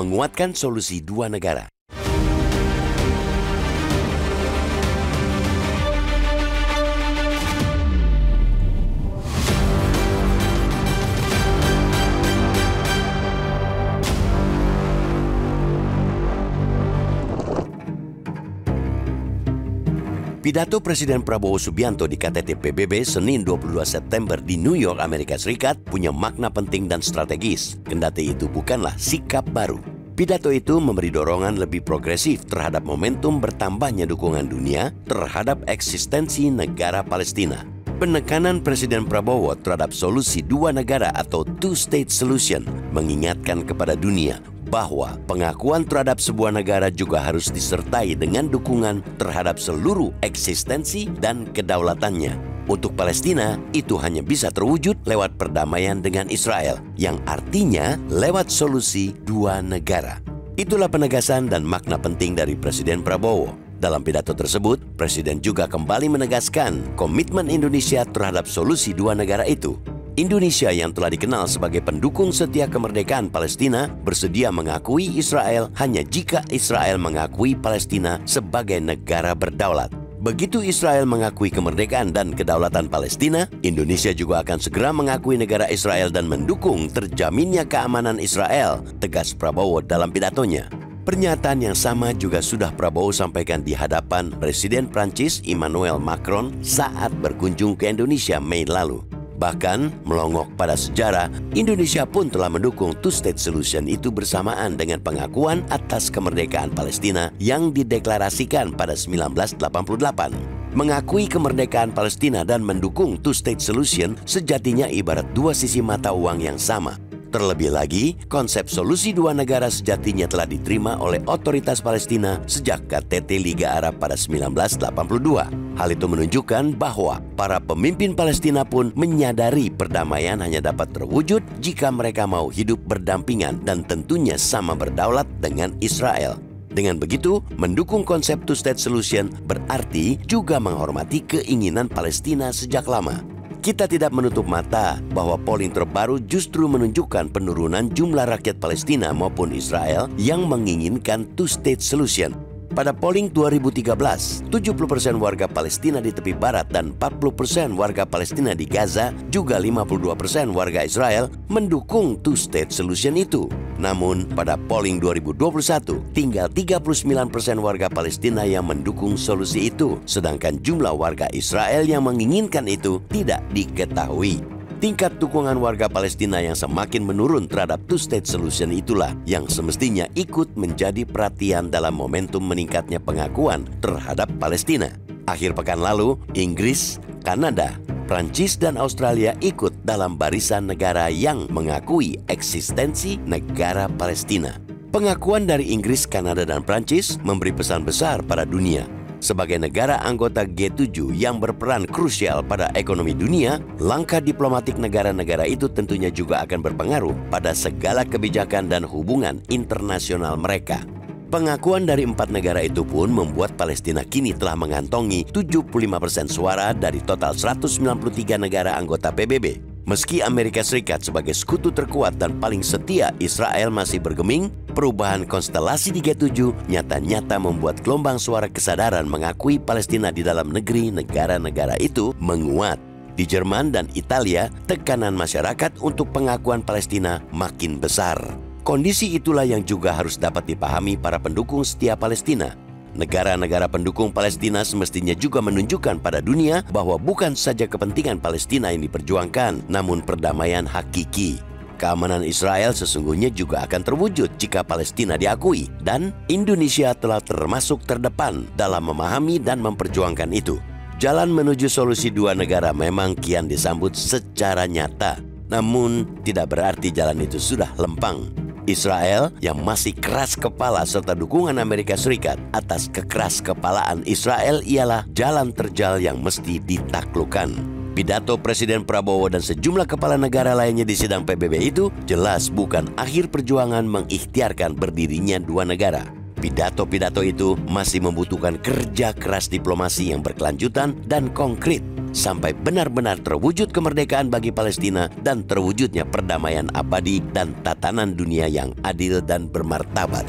menguatkan solusi dua negara. Pidato Presiden Prabowo Subianto di KTT PBB Senin 22 September di New York, Amerika Serikat punya makna penting dan strategis, kendati itu bukanlah sikap baru. Pidato itu memberi dorongan lebih progresif terhadap momentum bertambahnya dukungan dunia terhadap eksistensi negara Palestina. Penekanan Presiden Prabowo terhadap solusi dua negara atau two-state solution mengingatkan kepada dunia bahwa pengakuan terhadap sebuah negara juga harus disertai dengan dukungan terhadap seluruh eksistensi dan kedaulatannya. Untuk Palestina, itu hanya bisa terwujud lewat perdamaian dengan Israel, yang artinya lewat solusi dua negara. Itulah penegasan dan makna penting dari Presiden Prabowo. Dalam pidato tersebut, Presiden juga kembali menegaskan komitmen Indonesia terhadap solusi dua negara itu. Indonesia yang telah dikenal sebagai pendukung setia kemerdekaan Palestina bersedia mengakui Israel hanya jika Israel mengakui Palestina sebagai negara berdaulat. Begitu Israel mengakui kemerdekaan dan kedaulatan Palestina, Indonesia juga akan segera mengakui negara Israel dan mendukung terjaminnya keamanan Israel, tegas Prabowo dalam pidatonya. Pernyataan yang sama juga sudah Prabowo sampaikan di hadapan Presiden Prancis Emmanuel Macron saat berkunjung ke Indonesia Mei lalu. Bahkan, melongok pada sejarah, Indonesia pun telah mendukung two-state solution itu bersamaan dengan pengakuan atas kemerdekaan Palestina yang dideklarasikan pada 1988. Mengakui kemerdekaan Palestina dan mendukung two-state solution sejatinya ibarat dua sisi mata uang yang sama. Terlebih lagi, konsep solusi dua negara sejatinya telah diterima oleh otoritas Palestina sejak KTT Liga Arab pada 1982. Hal itu menunjukkan bahwa para pemimpin Palestina pun menyadari perdamaian hanya dapat terwujud jika mereka mau hidup berdampingan dan tentunya sama berdaulat dengan Israel. Dengan begitu, mendukung konsep two-state solution berarti juga menghormati keinginan Palestina sejak lama. Kita tidak menutup mata bahwa polling terbaru justru menunjukkan penurunan jumlah rakyat Palestina maupun Israel yang menginginkan two-state solution. Pada polling 2013, 70% warga Palestina di tepi barat dan 40% warga Palestina di Gaza, juga 52% warga Israel mendukung two-state solution itu. Namun, pada polling 2021, tinggal 39% warga Palestina yang mendukung solusi itu, sedangkan jumlah warga Israel yang menginginkan itu tidak diketahui. Tingkat dukungan warga Palestina yang semakin menurun terhadap two-state solution itulah yang semestinya ikut menjadi perhatian dalam momentum meningkatnya pengakuan terhadap Palestina. Akhir pekan lalu, Inggris, Kanada, Prancis, dan Australia ikut dalam barisan negara yang mengakui eksistensi negara Palestina. Pengakuan dari Inggris, Kanada, dan Prancis memberi pesan besar pada dunia. Sebagai negara anggota G7 yang berperan krusial pada ekonomi dunia, langkah diplomatik negara-negara itu tentunya juga akan berpengaruh pada segala kebijakan dan hubungan internasional mereka. Pengakuan dari 4 negara itu pun membuat Palestina kini telah mengantongi 75% suara dari total 193 negara anggota PBB. Meski Amerika Serikat sebagai sekutu terkuat dan paling setia Israel masih bergeming, perubahan konstelasi di G7 nyata-nyata membuat gelombang suara kesadaran mengakui Palestina di dalam negeri negara-negara itu menguat. Di Jerman dan Italia, tekanan masyarakat untuk pengakuan Palestina makin besar. Kondisi itulah yang juga harus dapat dipahami para pendukung setia Palestina. Negara-negara pendukung Palestina semestinya juga menunjukkan pada dunia bahwa bukan saja kepentingan Palestina yang diperjuangkan, namun perdamaian hakiki. Keamanan Israel sesungguhnya juga akan terwujud jika Palestina diakui, dan Indonesia telah termasuk terdepan dalam memahami dan memperjuangkan itu. Jalan menuju solusi dua negara memang kian disambut secara nyata, namun tidak berarti jalan itu sudah lempang. Israel yang masih keras kepala serta dukungan Amerika Serikat atas kekeras-kepalaan Israel ialah jalan terjal yang mesti ditaklukkan. Pidato Presiden Prabowo dan sejumlah kepala negara lainnya di sidang PBB itu jelas bukan akhir perjuangan mengikhtiarkan berdirinya dua negara. Pidato-pidato itu masih membutuhkan kerja keras diplomasi yang berkelanjutan dan konkret. sampai benar-benar terwujud kemerdekaan bagi Palestina dan terwujudnya perdamaian abadi dan tatanan dunia yang adil dan bermartabat.